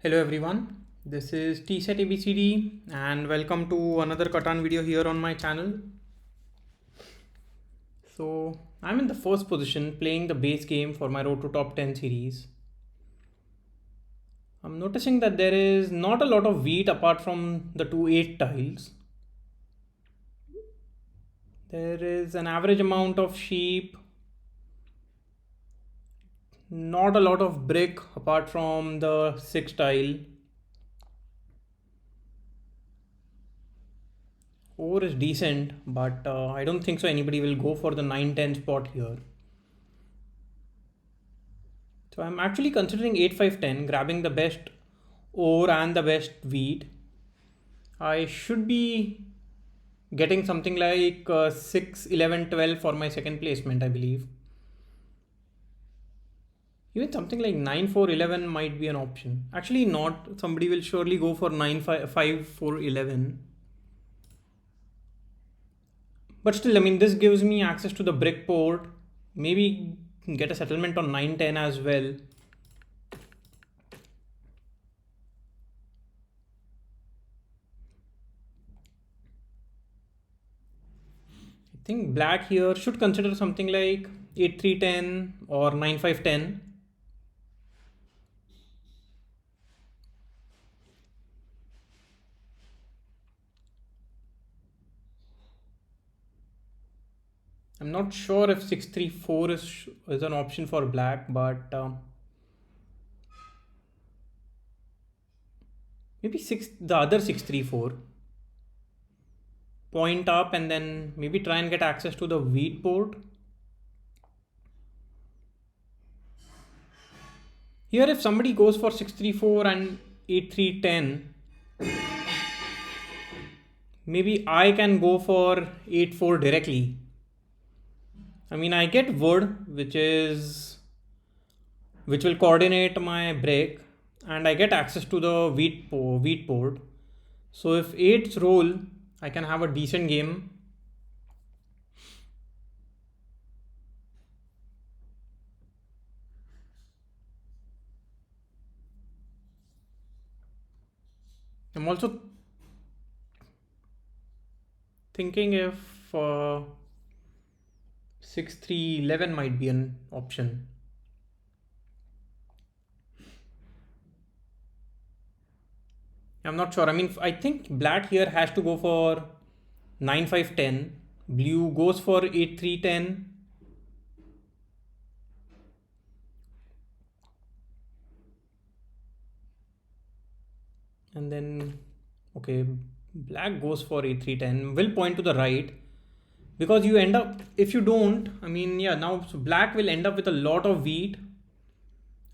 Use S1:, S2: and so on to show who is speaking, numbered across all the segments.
S1: Hello everyone, this is TSET and welcome to another Catan video here on my channel. So I'm in the first position playing the base game for my Road to Top 10 series. I'm noticing that there is not a lot of wheat apart from the two 8 tiles. There is an average amount of sheep, not a lot of brick apart from the 6 tile. Ore is decent, but I don't think so anybody will go for the 9-10 spot here. So I'm actually considering 8-5-10, grabbing the best ore and the best wheat. I should be getting something like 6, 11, 12 for my second placement, I believe. Even something like 9, 4, 11 might be an option. Actually, not. Somebody will surely go for 9, 5, 5 4, 11. But still, I mean, this gives me access to the brick port. Maybe get a settlement on 9, 10 as well. I think black here should consider something like 8, 3, 10 or 9, 5, 10. I'm not sure if 634 is an option for black, but maybe the other 634. Point up and then maybe try and get access to the wheat port. Here if somebody goes for 634 and 8310, maybe I can go for 84 directly. I mean, I get wood, which will coordinate my break, and I get access to the wheat port. So if 8's roll, I can have a decent game. I'm also thinking if 6, 3, 11 might be an option. I'm not sure. I mean, I think black here has to go for 9, 5, 10. Blue goes for 8, 3, 10. And then, okay, black goes for 8, 3, 10. Will point to the right. Because you end up, if you don't, I mean, yeah, now so black will end up with a lot of wheat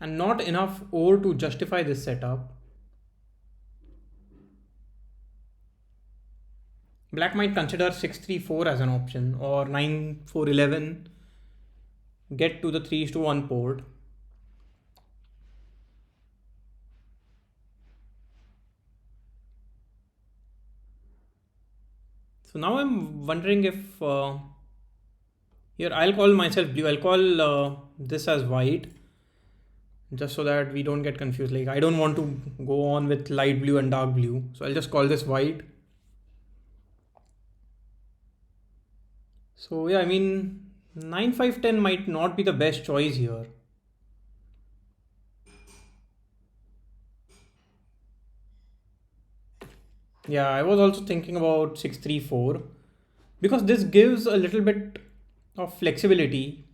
S1: and not enough ore to justify this setup. Black might consider 6-3-4 as an option or 9-4-11. Get to the 3:1 port. So now I'm wondering if here I'll call myself blue. I'll call this as white just so that we don't get confused. Like I don't want to go on with light blue and dark blue. So I'll just call this white. So yeah, I mean 9, 5, 10 might not be the best choice here. Yeah, I was also thinking about 6-3-4 because this gives a little bit of flexibility.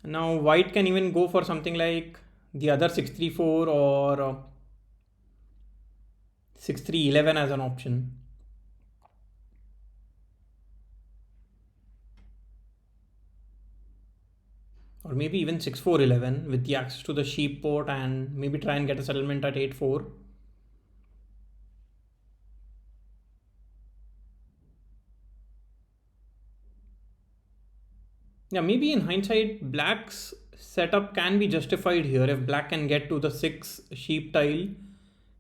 S1: Now white can even go for something like the other 6-3-4 or 6-3-11 as an option. Or maybe even 6-4-11 with the access to the sheep port and maybe try and get a settlement at 8-4. Yeah, maybe in hindsight, black's setup can be justified here if black can get to the 6 sheep tile,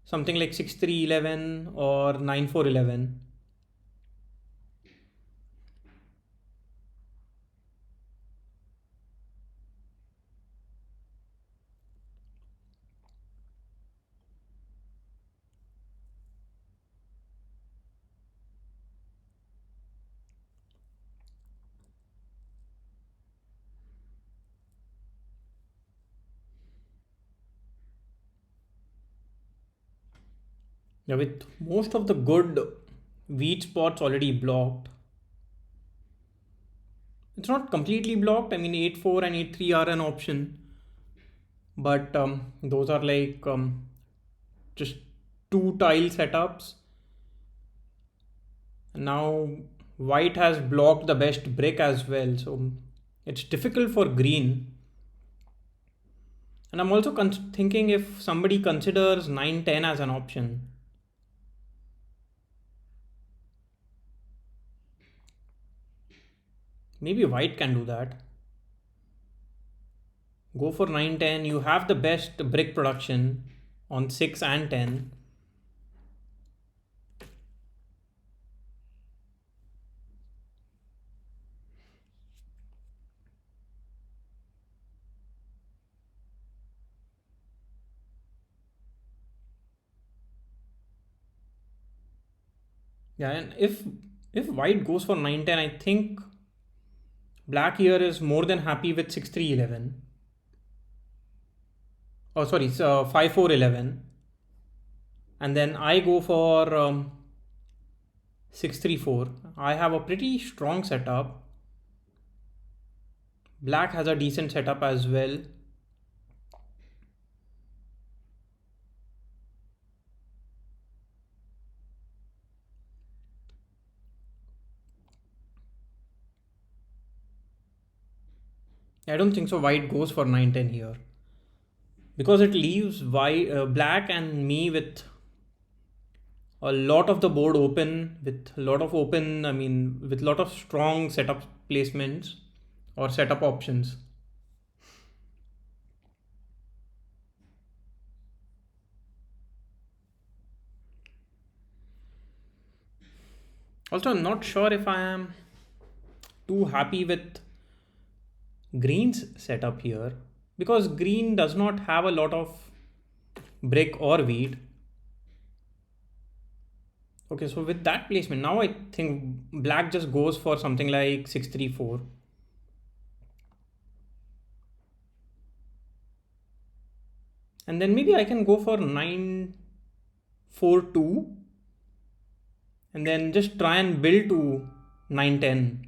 S1: something like 6-3-11 or 9-4-11. Yeah, with most of the good wheat spots already blocked. It's not completely blocked. I mean, 8-4 and 8-3 are an option, but those are like just two tile setups. Now, white has blocked the best brick as well, so it's difficult for green. And I'm also thinking if somebody considers 9-10 as an option. Maybe white can do that. Go for 9-10. You have the best brick production on 6 and 10. Yeah, and if white goes for 9-10, I think black here is more than happy with 6-3-11. Oh, sorry, it's 5-4-11. And then I go for 6-3-4. I have a pretty strong setup. Black has a decent setup as well. I don't think so. White goes for 9-10 here because it leaves white, black and me with a lot of the board open, with a lot of open. I mean, with a lot of strong setup placements or setup options. Also, I'm not sure if I am too happy with green's setup here because green does not have a lot of brick or wheat. Okay, so with that placement, now I think black just goes for something like 6-3-4. And then maybe I can go for 9-4-2 and then just try and build to 9-10.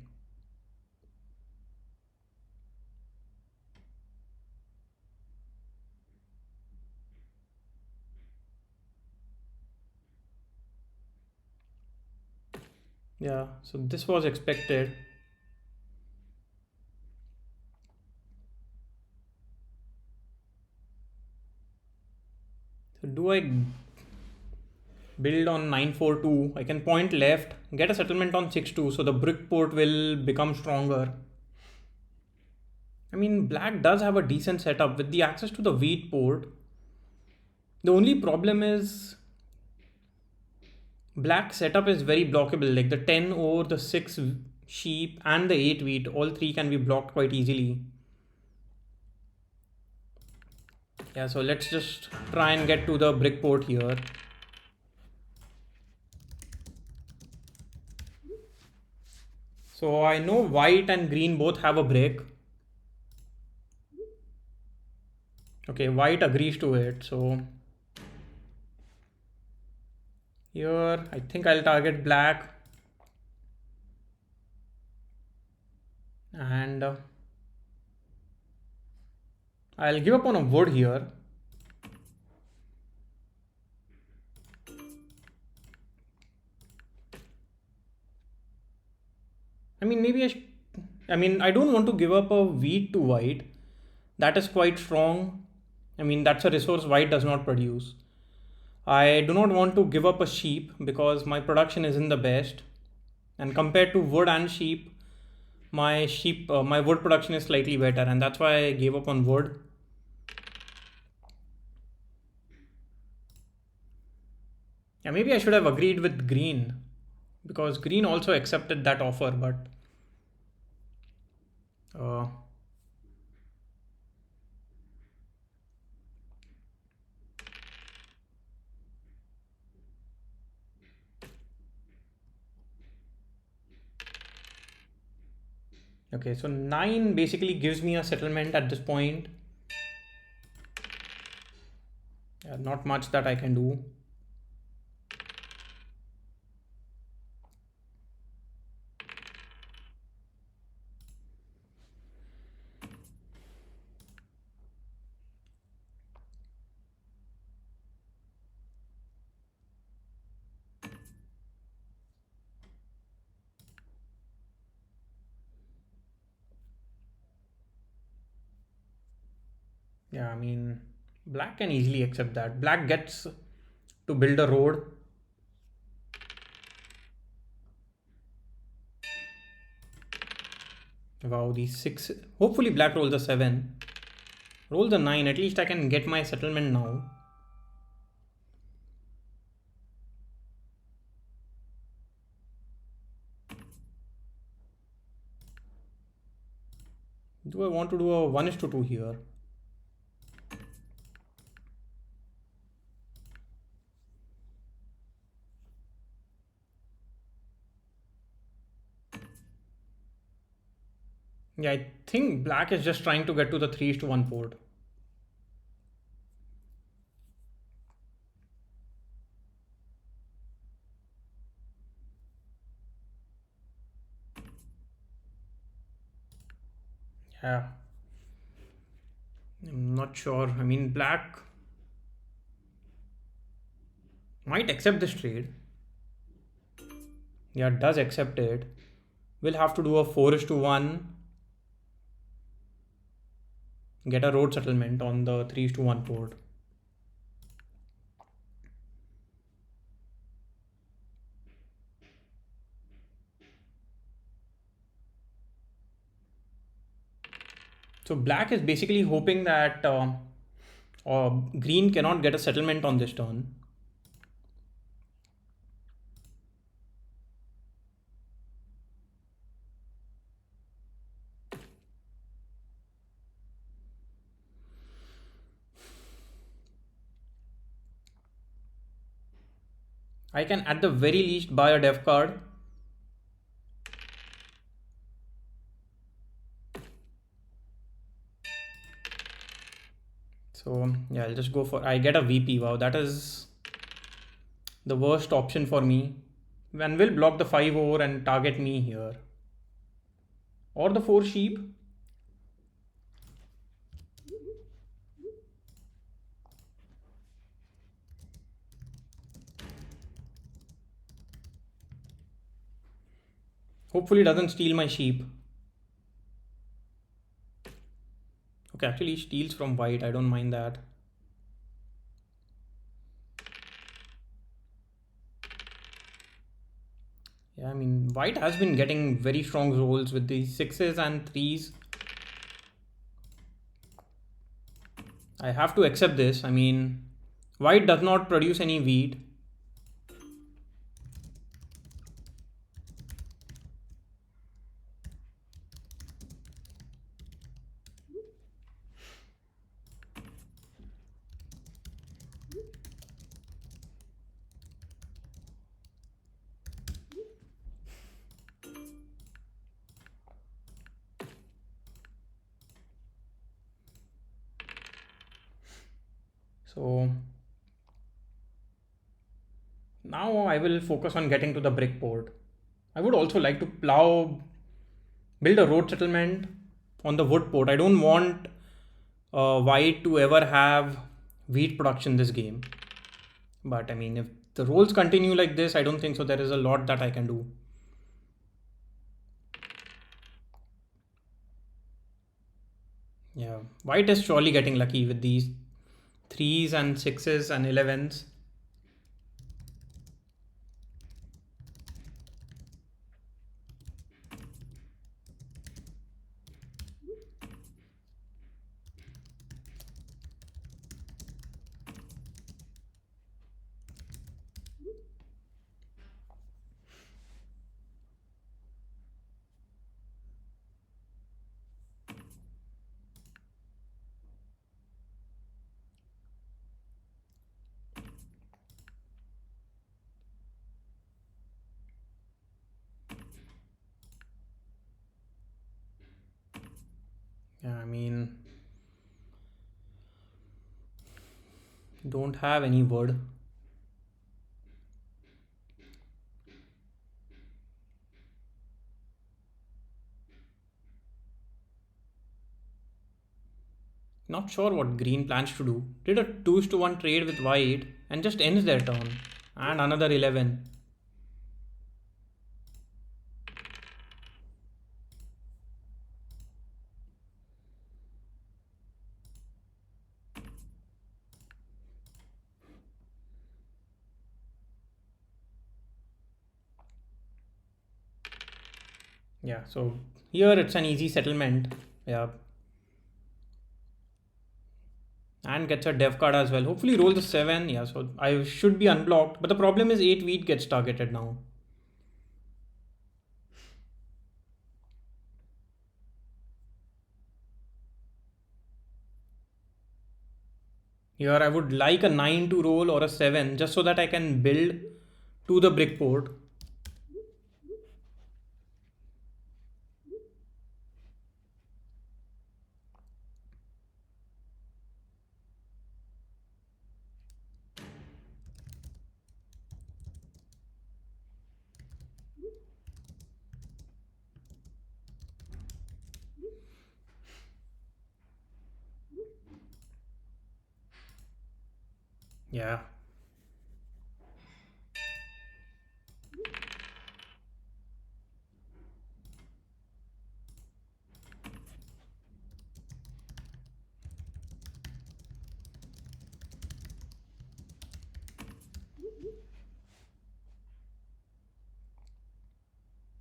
S1: Yeah, so this was expected. So do I build on 9-4-2? I can point left, get a settlement on 6-2, so the brick port will become stronger. I mean, black does have a decent setup with the access to the wheat port. The only problem is black setup is very blockable. Like the 10 or the 6 sheep and the 8 wheat, all three can be blocked quite easily. Yeah, so let's just try and get to the brick port here. So I know white and green both have a brick. Okay, white agrees to it. So here I think I'll target black and I'll give up on a wood here. I mean, maybe I mean, I don't want to give up a wheat to white. That is quite strong. I mean, that's a resource white does not produce. I do not want to give up a sheep because my production isn't the best. And compared to wood and sheep, my wood production is slightly better, and that's why I gave up on wood. Yeah, maybe I should have agreed with green because green also accepted that offer, but uh, okay. So 9 basically gives me a settlement at this point. Not much that I can do. Yeah, I mean, black can easily accept that. Black gets to build a road. Wow, these six. Hopefully, black rolls a seven. Rolls a nine. At least I can get my settlement now. Do I want to do a 1 is to 2 here? Yeah, I think black is just trying to get to the 3 is to 1 port. Yeah, I'm not sure. I mean, black might accept this trade. Yeah, it does accept it. We'll have to do a 4 is to 1, get a road settlement on the 3 is to 1 port. So black is basically hoping that green cannot get a settlement on this turn. I can at the very least buy a dev card. So yeah, I'll just go for, I get a VP. Wow, that is the worst option for me. And will block the 5 over and target me here. Or the 4 sheep. Hopefully doesn't steal my sheep. Okay, actually he steals from white. I don't mind that. Yeah, I mean, white has been getting very strong rolls with these 6s and 3s. I have to accept this. I mean, white does not produce any wheat. So now I will focus on getting to the brick port. I would also like to build a road settlement on the wood port. I don't want white to ever have wheat production this game. But I mean, if the rolls continue like this, I don't think so. There is a lot that I can do. Yeah, white is surely getting lucky with these 3s and 6s and 11s. Yeah, I mean, don't have any word. Not sure what green plans to do. Did a 2 to 1 trade with white and just ends their turn. And another 11. Yeah, so here it's an easy settlement. Yeah, and gets a dev card as well. Hopefully rolls a 7. Yeah, so I should be unblocked. But the problem is 8 wheat gets targeted now. Here I would like a 9 to roll or a 7 just so that I can build to the brick port. Yeah.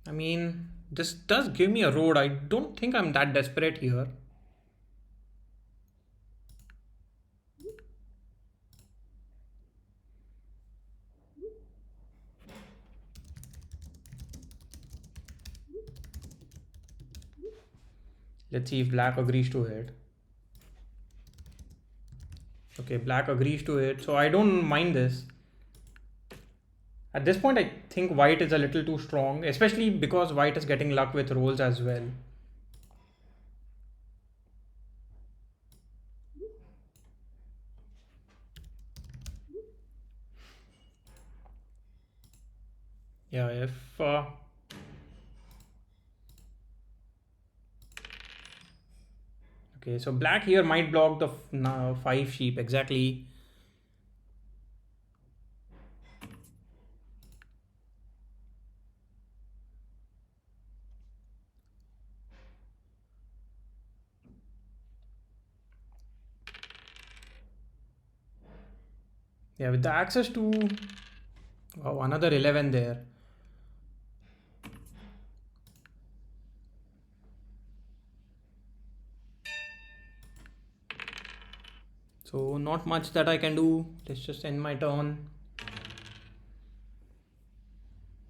S1: I mean, this does give me a road. I don't think I'm that desperate here. Let's see if black agrees to it. Okay, black agrees to it. So I don't mind this. At this point, I think white is a little too strong, especially because white is getting luck with rolls as well. Yeah, if okay, so black here might block the 5 sheep exactly. Yeah, with the access to wow, another 11 there. So not much that I can do. Let's just end my turn.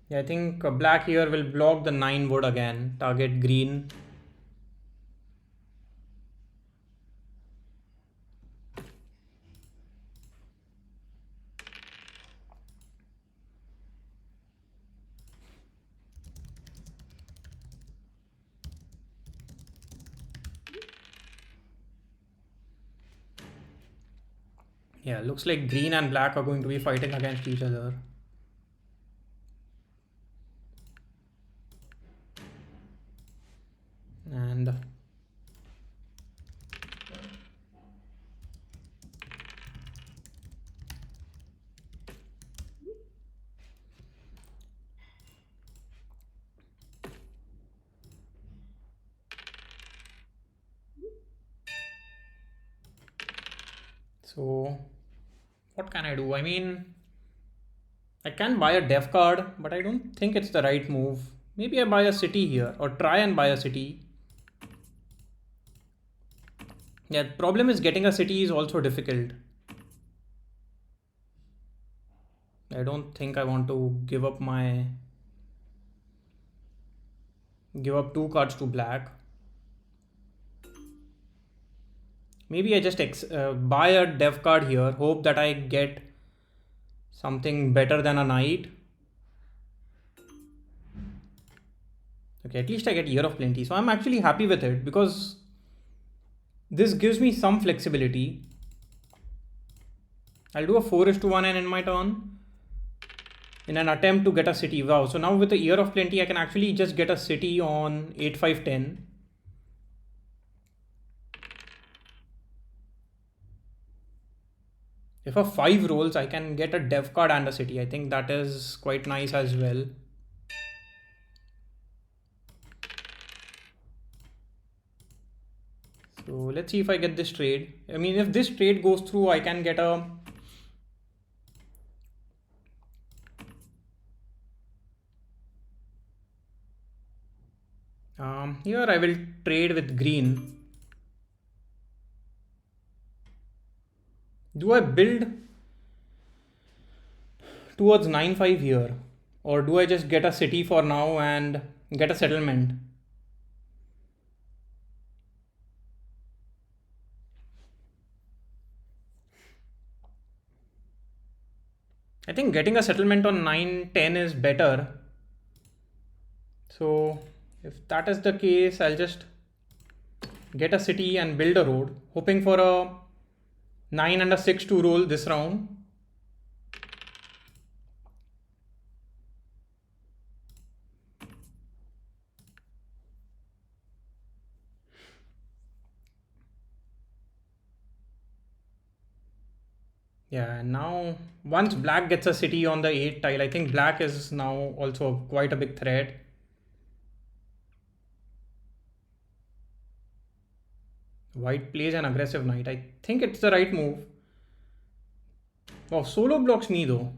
S1: Yeah, I think black here will block the 9 wood again. Target green. Yeah, looks like green and black are going to be fighting against each other. And so what can I do? I mean, I can buy a dev card, but I don't think it's the right move. Maybe I buy a city here or try and buy a city. Yeah, problem is getting a city is also difficult. I don't think I want to give up 2 cards to black. Maybe I just buy a dev card here, hope that I get something better than a knight. Okay, at least I get Year of Plenty. So I'm actually happy with it because this gives me some flexibility. I'll do a 4:1 and in my turn in an attempt to get a city. Wow. So now with the Year of Plenty, I can actually just get a city on 8-5-10. If a 5 rolls, I can get a dev card and a city. I think that is quite nice as well. So let's see if I get this trade. I mean, if this trade goes through, I can get a Here I will trade with green. Do I build towards 9-5 here, or do I just get a city for now and get a settlement? I think getting a settlement on 9-10 is better. So if that is the case, I'll just get a city and build a road, hoping for a 9 and a 6 to roll this round. Yeah, and now once black gets a city on the 8 tile, I think black is now also quite a big threat. White plays an aggressive knight. I think it's the right move. Oh, solo blocks me though.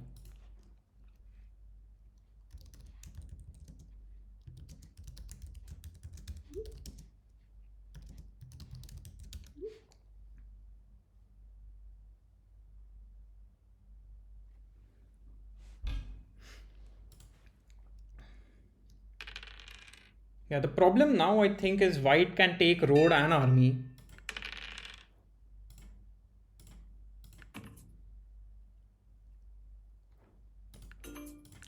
S1: Yeah, the problem now I think is white can take road and army.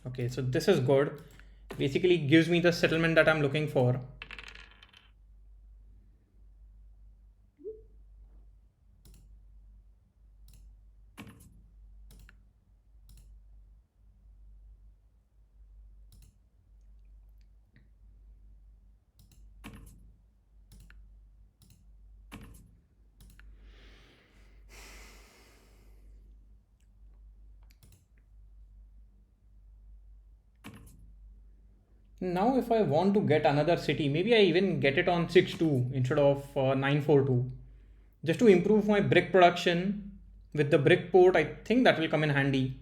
S1: Okay, so this is good. Basically gives me the settlement that I'm looking for. Now if I want to get another city, maybe I even get it on 6-2 instead of 9-4-2. Just to improve my brick production with the brick port, I think that will come in handy.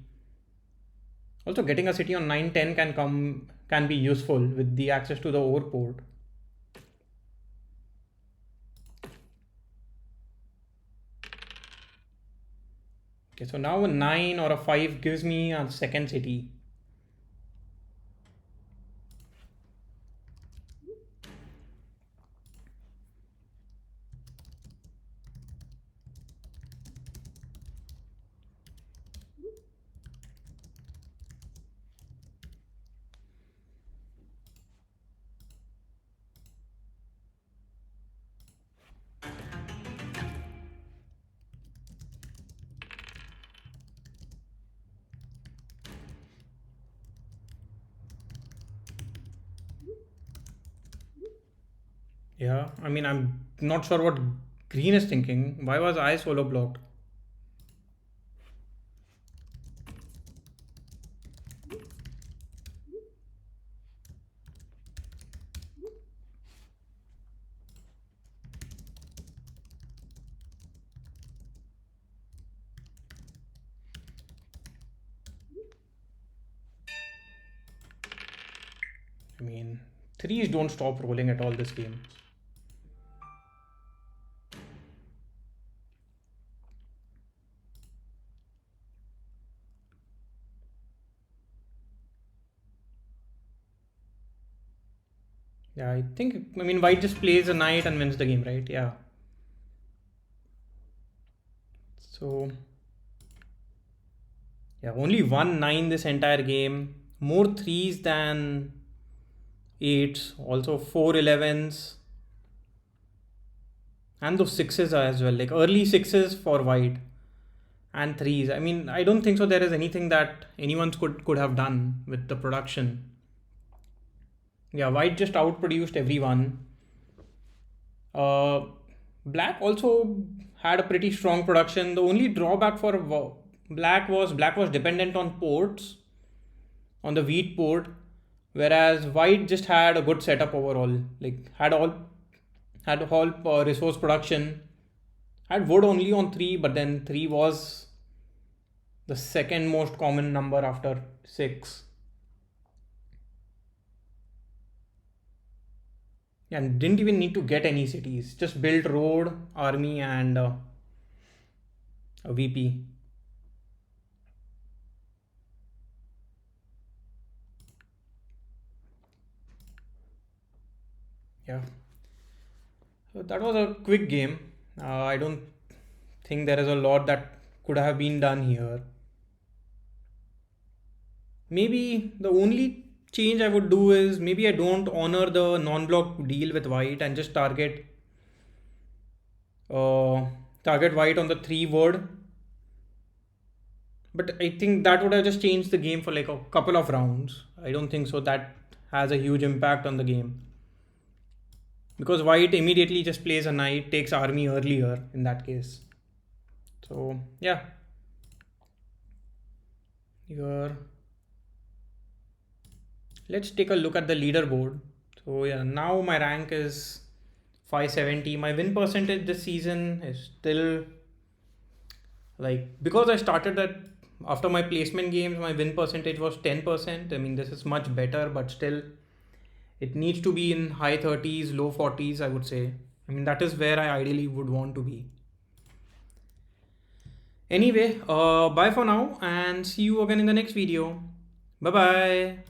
S1: Also getting a city on 9-10 can be useful with the access to the ore port. Okay, so now a 9 or a 5 gives me a second city. Yeah, I mean, I'm not sure what green is thinking. Why was I solo blocked? I mean, threes don't stop rolling at all this game. Yeah, I think, I mean, white just plays a knight and wins the game, right? Yeah. So, yeah, only one 9 this entire game. More threes than eights. Also 4 11s. And those sixes are as well. Like early sixes for white. And threes. I mean, I don't think so. There is anything that anyone could have done with the production. Yeah, white just outproduced everyone. Uh, black also had a pretty strong production. The only drawback for black was dependent on ports, on the wheat port, whereas white just had a good setup overall. Like had all resource production. Had wood only on 3, but then 3 was the second most common number after 6. and didn't even need to get any cities. Just built road, army, and a VP. Yeah. So that was a quick game. I don't think there is a lot that could have been done here. Maybe the only change I would do is maybe I don't honor the non-block deal with white and just uh, target white on the 3 word. But I think that would have just changed the game for like a couple of rounds. I don't think so that has a huge impact on the game. Because white immediately just plays a knight, takes army earlier in that case. So yeah, here let's take a look at the leaderboard. So yeah, now my rank is 570. My win percentage this season is still like, because I started that after my placement games, my win percentage was 10%. I mean, this is much better, but still it needs to be in high 30s, low 40s, I would say. I mean, that is where I ideally would want to be. Anyway, bye for now and see you again in the next video. Bye bye.